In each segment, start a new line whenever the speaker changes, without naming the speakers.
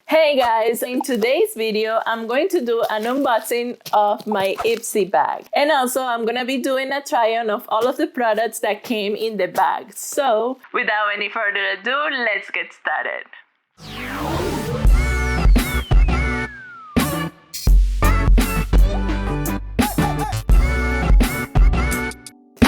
Hey guys, in today's video, I'm going to do an unboxing of my Ipsy bag. And also, I'm gonna be doing a try-on of all of the products that came in the bag. So, without any further ado, let's get started.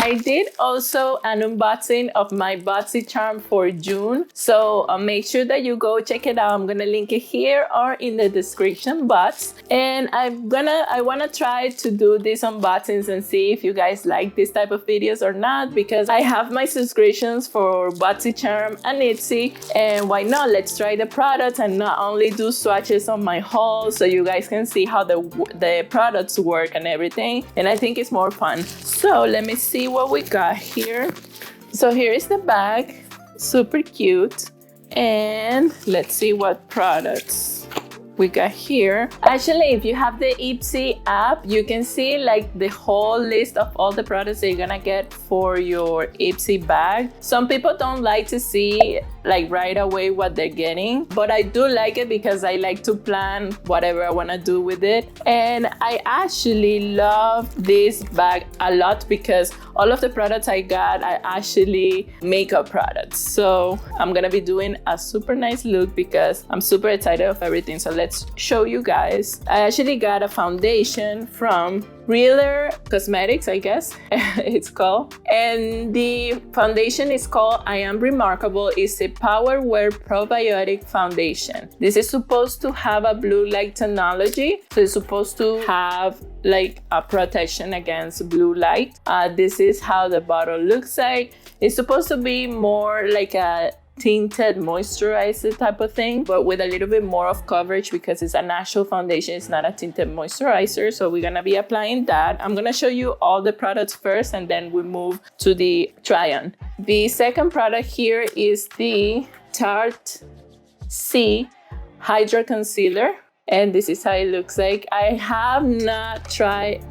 I did also an unboxing of my BOXYCHARM for June, so make sure that you go check it out. I'm gonna link it here or in the description box. And I wanna try to do these unboxings and see if you guys like this type of videos or not, because I have my subscriptions for BOXYCHARM and Ipsy, and why not? Let's try the products and not only do swatches on my haul, so you guys can see how the products work and everything. And I think it's more fun. So let me see what we got here. So here is the bag, super cute. And let's see what products we got here. Actually, if you have the Ipsy app, you can see like the whole list of all the products that you're gonna get for your Ipsy bag. Some people don't like to see like right away what they're getting, but I do like it because I like to plan whatever I want to do with it. And I actually love this bag a lot because all of the products I got are actually makeup products. So I'm gonna be doing a super nice look because I'm super excited of everything. So let's show you guys. I actually got a foundation from Realer Cosmetics, I guess it's called, and the foundation is called I Am Remarkable. It's a Power Wear Probiotic Foundation. This is supposed to have a blue light technology, so it's supposed to have like a protection against blue light. This is how the bottle looks like. It's supposed to be more like a tinted moisturizer type of thing, but with a little bit more of coverage because it's a natural foundation. It's not a tinted moisturizer, so we're gonna be applying that. I'm gonna show you all the products first and then we move to the try-on. The second product here is the Tarte C Hydra Concealer, and this is how it looks like. I have not tried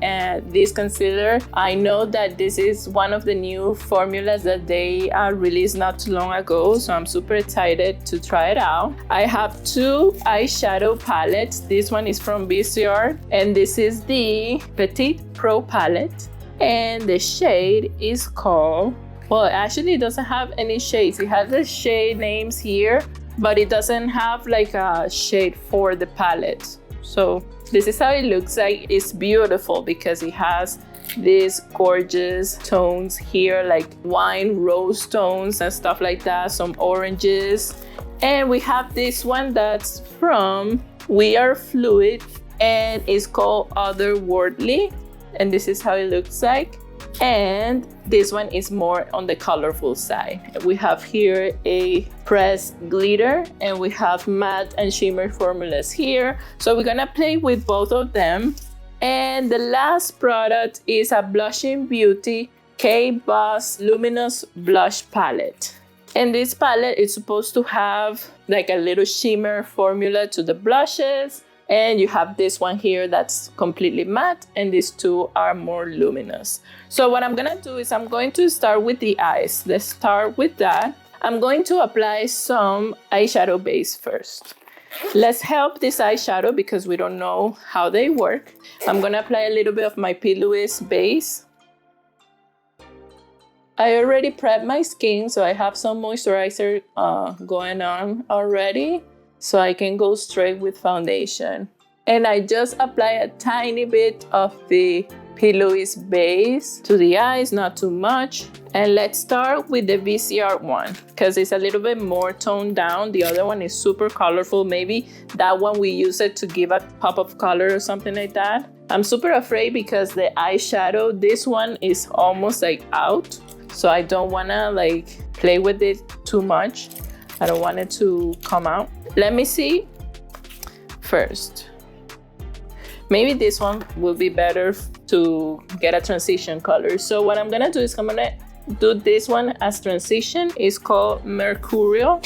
this concealer. I know that this is one of the new formulas that they released not too long ago, so I'm super excited to try it out. I have two eyeshadow palettes. This one is from BCR, and this is the Petite Pro palette, and the shade is called, well, actually it doesn't have any shades. It has the shade names here, but it doesn't have like a shade for the palette. So this is how it looks like. It's beautiful because it has these gorgeous tones here, like wine rose tones and stuff like that, some oranges. And we have this one that's from We Are Fluid, and it's called Otherworldly, and this is how it looks like. And this one is more on the colorful side. We have here a pressed glitter, and we have matte and shimmer formulas here. So we're gonna play with both of them. And the last product is a Blushing Beauty K-Boss Luminous Blush Palette. And this palette is supposed to have like a little shimmer formula to the blushes. And you have this one here that's completely matte, and these two are more luminous. So what I'm gonna do is I'm going to start with the eyes. Let's start with that. I'm going to apply some eyeshadow base first. Let's help this eyeshadow because we don't know how they work. I'm gonna apply a little bit of my P. Louise base. I already prepped my skin, so I have some moisturizer going on already, so I can go straight with foundation. And I just apply a tiny bit of the P. Louise base to the eyes, not too much. And let's start with the VCR one because it's a little bit more toned down. The other one is super colorful. Maybe that one we use it to give a pop of color or something like that. I'm super afraid because the eyeshadow, this one is almost like out. So I don't wanna like play with it too much. I don't want it to come out. Let me see first. Maybe this one will be better to get a transition color. So what I'm gonna do is I'm gonna do this one as transition. It's called Mercurial.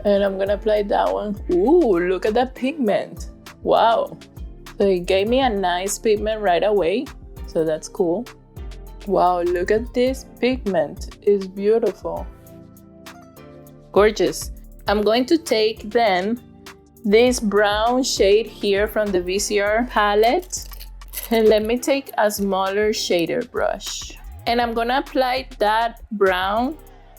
And I'm gonna apply that one. Ooh, look at that pigment. Wow. So it gave me a nice pigment right away. So that's cool. Wow, look at this pigment. It's beautiful. Gorgeous. I'm going to take then this brown shade here from the VCR palette. And let me take a smaller shader brush. And I'm gonna apply that brown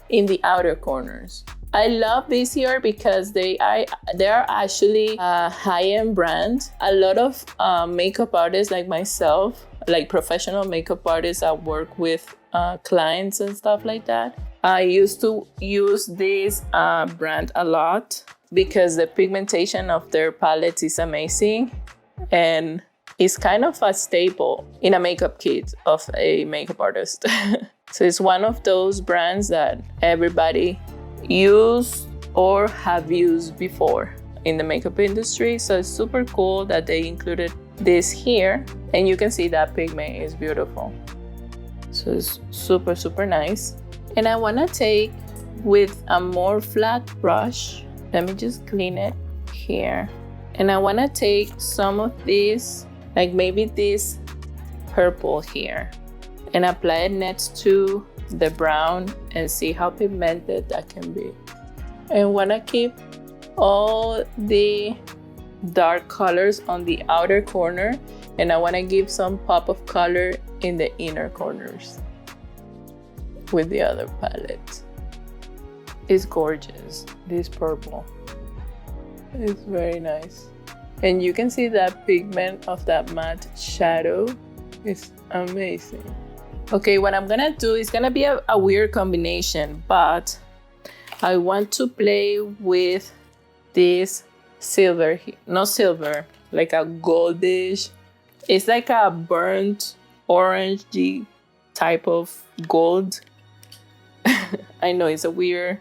in the outer corners. I love VCR because they are actually a high-end brand. A lot of makeup artists like myself, like professional makeup artists that work with clients and stuff like that, I used to use this brand a lot because the pigmentation of their palettes is amazing and it's kind of a staple in a makeup kit of a makeup artist. So it's one of those brands that everybody use or have used before in the makeup industry. So it's super cool that they included this here, and you can see that pigment is beautiful. So it's super, super nice. And I wanna take with a more flat brush, let me just clean it here. And I wanna take some of this, like maybe this purple here, and apply it next to the brown and see how pigmented that can be. And wanna keep all the dark colors on the outer corner, and I wanna give some pop of color in the inner corners with the other palette. It's gorgeous, this purple. It's very nice. And you can see that pigment of that matte shadow. It's amazing. Okay, what I'm gonna do is gonna be a weird combination, but I want to play with this silver, not silver, like a goldish. It's like a burnt orangey type of gold. I know it's a weird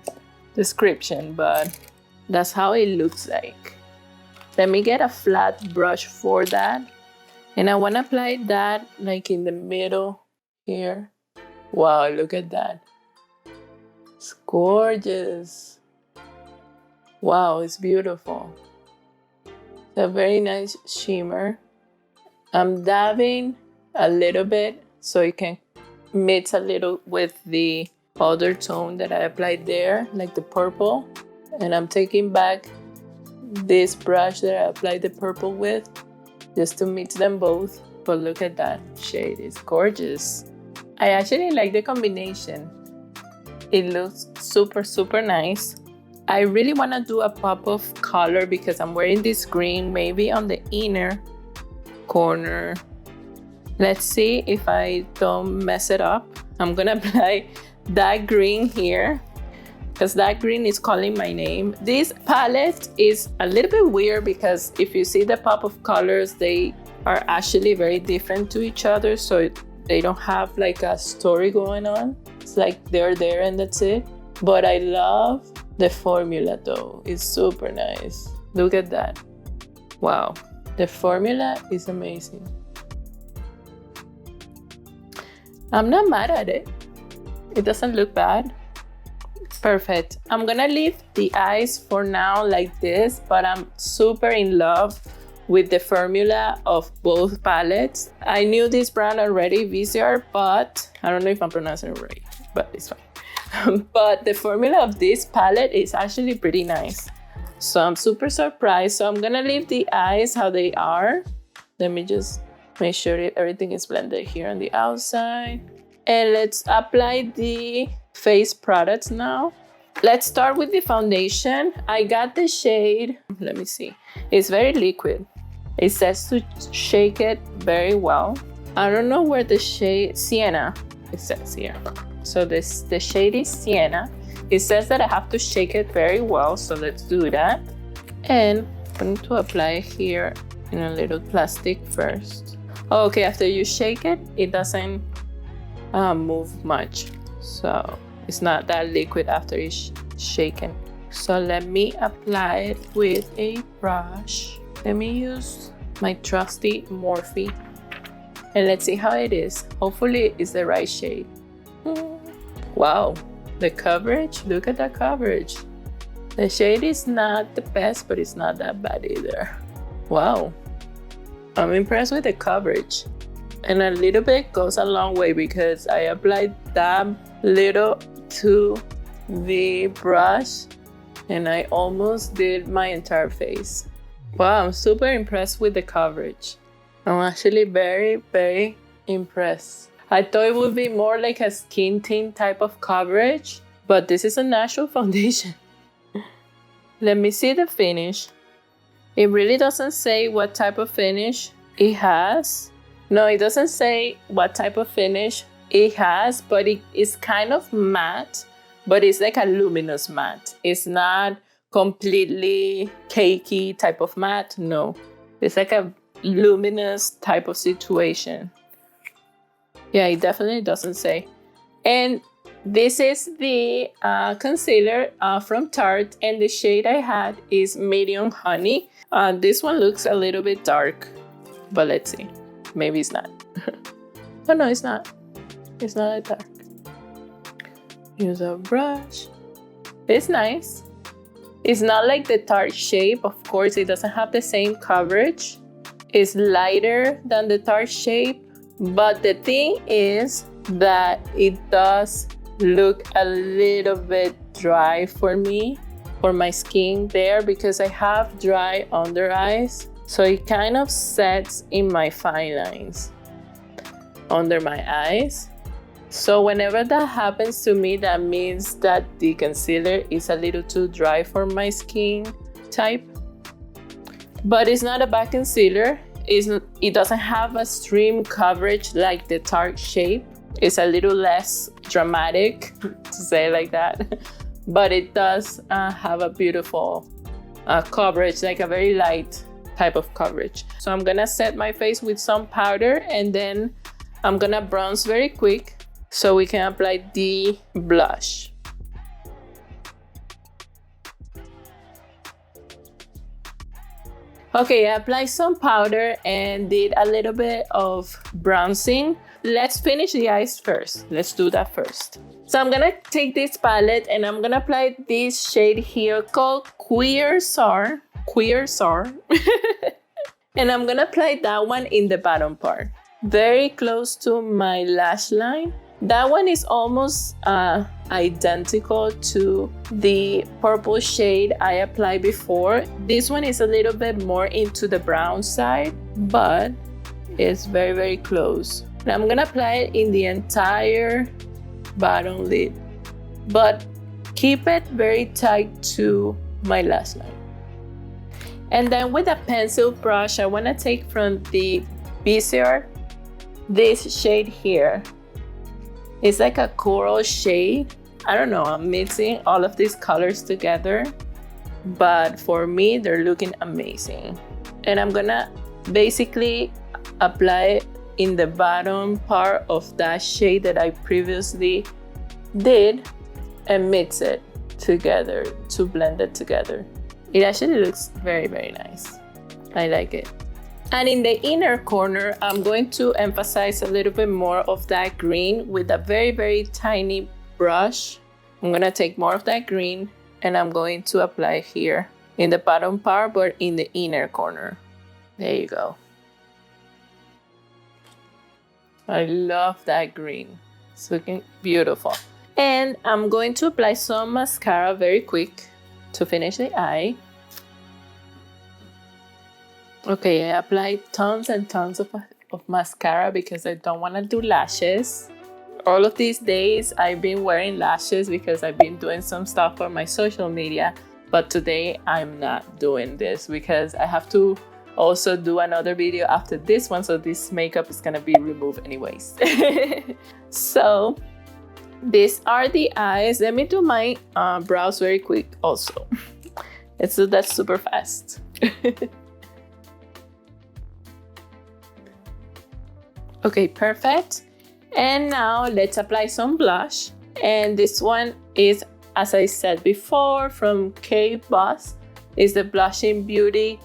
description, but that's how it looks like. Let me get a flat brush for that. And I wanna apply that like in the middle here. Wow, look at that. It's gorgeous. Wow, it's beautiful. It's a very nice shimmer. I'm dabbing a little bit so it can mix a little with the other tone that I applied there, like the purple. And I'm taking back this brush that I applied the purple with just to mix them both. But look at that shade, it's gorgeous. I actually like the combination. It looks super, super nice. I really want to do a pop of color because I'm wearing this green maybe on the inner corner. Let's see if I don't mess it up. I'm gonna apply that green here because that green is calling my name. This palette is a little bit weird because if you see the pop of colors, they are actually very different to each other, so they don't have like a story going on. It's like they're there and that's it. But I love the formula though. It's super nice. Look at that. Wow. The formula is amazing. I'm not mad at it. It doesn't look bad. Perfect. I'm gonna leave the eyes for now like this, but I'm super in love with the formula of both palettes. I knew this brand already, VCR, but I don't know if I'm pronouncing it right, but it's fine. But the formula of this palette is actually pretty nice. So I'm super surprised. So I'm gonna leave the eyes how they are. Let me just make sure everything is blended here on the outside. And let's apply the face products now. Let's start with the foundation. I got the shade, let me see. It's very liquid. It says to shake it very well. I don't know where the shade, Sienna, it says here. So the shade is Sienna. It says that I have to shake it very well, so let's do that. And I'm going to apply it here in a little plastic first. Oh, okay, after you shake it, it doesn't move much. So it's not that liquid after it's shaken. So let me apply it with a brush. Let me use my trusty Morphe and let's see how it is. Hopefully it's the right shade. Wow, the coverage, look at that coverage. The shade is not the best, but it's not that bad either. Wow, I'm impressed with the coverage. And a little bit goes a long way because I applied that little to the brush and I almost did my entire face. Wow, I'm super impressed with the coverage. I'm actually very, very impressed. I thought it would be more like a skin tint type of coverage, but this is a natural foundation. Let me see the finish. It really doesn't say what type of finish it has. No, it doesn't say what type of finish it has, but it is kind of matte, but it's like a luminous matte. It's not completely cakey type of matte, no. It's like a luminous type of situation. Yeah, it definitely doesn't say. And this is the concealer from Tarte, and the shade I had is Medium Honey. This one looks a little bit dark, but let's see. Maybe it's not. Oh no, it's not. It's not that dark. Use a brush. It's nice. It's not like the Tarte shape. Of course, it doesn't have the same coverage. It's lighter than the Tarte shape. But the thing is that it does look a little bit dry for me, for my skin there, because I have dry under eyes. So it kind of sets in my fine lines under my eyes. So whenever that happens to me, that means that the concealer is a little too dry for my skin type. But it's not a bad concealer. It doesn't have a stream coverage like the Tarte shape. It's a little less dramatic, to say it like that. But it does have a beautiful coverage, like a very light type of coverage. So I'm gonna set my face with some powder, and then I'm gonna bronze very quick so we can apply the blush. Okay, I applied some powder and did a little bit of bronzing. Let's finish the eyes first. Let's do that first. So I'm gonna take this palette and I'm gonna apply this shade here called Queer Sar. And I'm gonna apply that one in the bottom part, very close to my lash line. That one is almost identical to the purple shade I applied before. This one is a little bit more into the brown side, but it's very, very close. And I'm gonna apply it in the entire bottom lid, but keep it very tight to my lash line. And then with a pencil brush, I wanna take from the BOXYCHARM this shade here. It's like a coral shade. I don't know, I'm mixing all of these colors together, but for me, they're looking amazing. And I'm gonna basically apply it in the bottom part of that shade that I previously did and mix it together to blend it together. It actually looks very, very nice. I like it. And in the inner corner, I'm going to emphasize a little bit more of that green with a very, very tiny brush. I'm gonna take more of that green and I'm going to apply here in the bottom part, but in the inner corner. There you go. I love that green. It's looking beautiful. And I'm going to apply some mascara very quick to finish the eye. Okay, I applied tons and tons of mascara because I don't want to do lashes. All of these days I've been wearing lashes because I've been doing some stuff for my social media, but today I'm not doing this because I have to also do another video after this one, so this makeup is gonna be removed anyways. So these are the eyes. Let me do my brows very quick also. Let's do that super fast. Okay, perfect. And now let's apply some blush. And this one is, as I said before, from K-Boss. It's the Blushing Beauty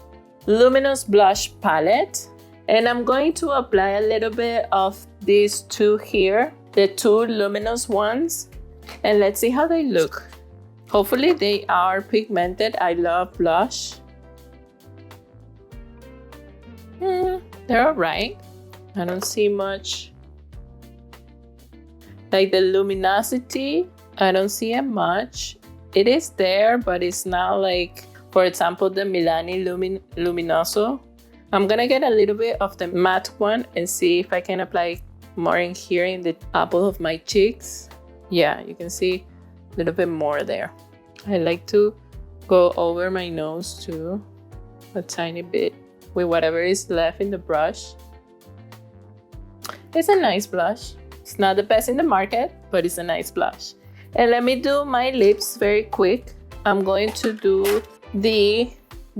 Luminous Blush Palette. And I'm going to apply a little bit of these two here, the two luminous ones. And let's see how they look. Hopefully they are pigmented. I love blush. They're all right. I don't see much. Like the luminosity, I don't see it much. It is there, but it's not like For example, the Milani Luminoso. I'm gonna get a little bit of the matte one and see if I can apply more in here in the apple of my cheeks. Yeah, you can see a little bit more there. I like to go over my nose too, a tiny bit with whatever is left in the brush. It's a nice blush. It's not the best in the market, but it's a nice blush. And let me do my lips very quick. I'm going to do the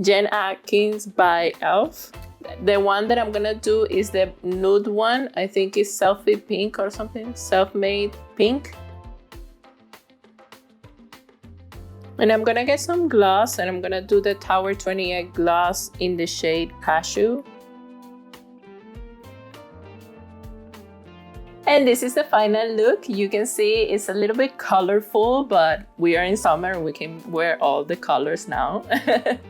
Jen Atkins by e.l.f. The one that I'm gonna do is the nude one. I think it's Selfie Pink or something. Self-Made Pink. And I'm gonna get some gloss and I'm gonna do the Tower 28 gloss in the shade Cashew. And this is the final look. You can see it's a little bit colorful, but we are in summer and we can wear all the colors now.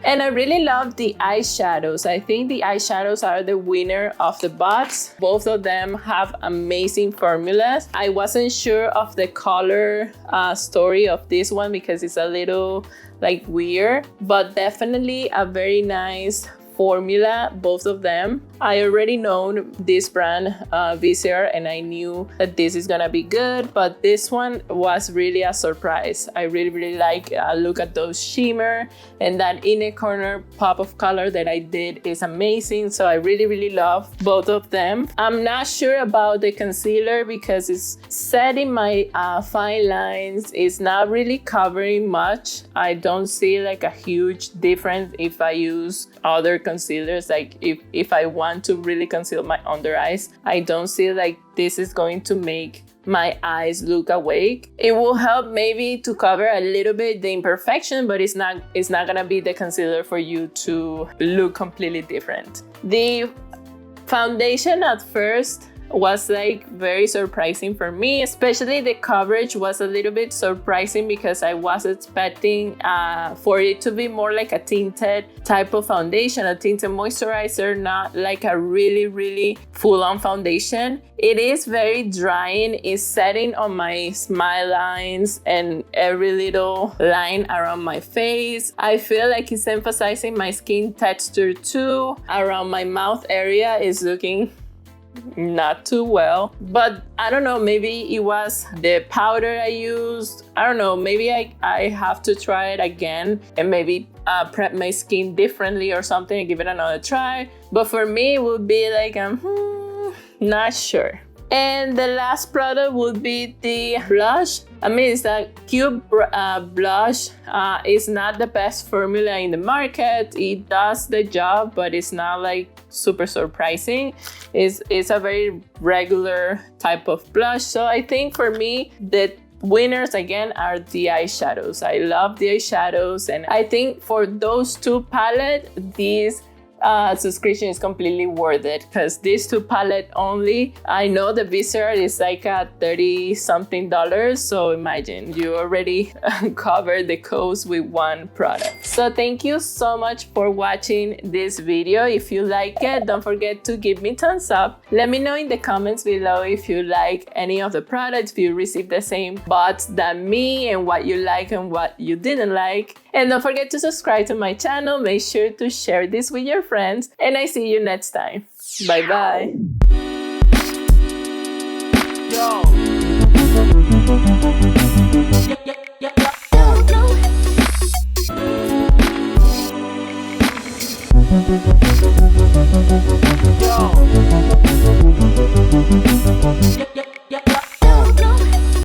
And I really love the eyeshadows. I think the eyeshadows are the winner of the box. Both of them have amazing formulas. I wasn't sure of the color story of this one because it's a little like weird, but definitely a very nice formula, both of them. I already known this brand VCR and I knew that this is gonna be good, but this one was really a surprise. I really like look at those shimmer, and that inner corner pop of color that I did is amazing. So I really love both of them. I'm not sure about the concealer because it's set in my fine lines. It's not really covering much. I don't see like a huge difference if I use other concealers. Like if I want to really conceal my under eyes, I don't see like this is going to make my eyes look awake. It will help maybe to cover a little bit the imperfection, but it's not gonna be the concealer for you to look completely different. The foundation at first was like very surprising for me, especially the coverage was a little bit surprising because I was expecting for it to be more like a tinted type of foundation, a tinted moisturizer, not like a really full-on foundation. It is very drying. It's setting on my smile lines and every little line around my face. I feel like it's emphasizing my skin texture too. Around my mouth area is looking not too well, but I don't know, maybe it was the powder I used. I don't know, maybe I have to try it again and maybe prep my skin differently or something and give it another try. But for me, it would be like not sure. And the last product would be the blush. I mean, it's a cute blush. It's not the best formula in the market. It does the job, but it's not like super surprising. It's a very regular type of blush. So I think for me, the winners again are the eyeshadows. I love the eyeshadows, and I think for those two palettes, these subscription is completely worth it because these two palette only, I know the VCR is like at $30-something, so imagine you already covered the cost with one product. So thank you so much for watching this video. If you like it, don't forget to give me thumbs up. Let me know in the comments below if you like any of the products, if you received the same bots than me, and what you like and what you didn't like. And don't forget to subscribe to my channel. Make sure to share this with your friends, and I see you next time. Bye bye. Yo.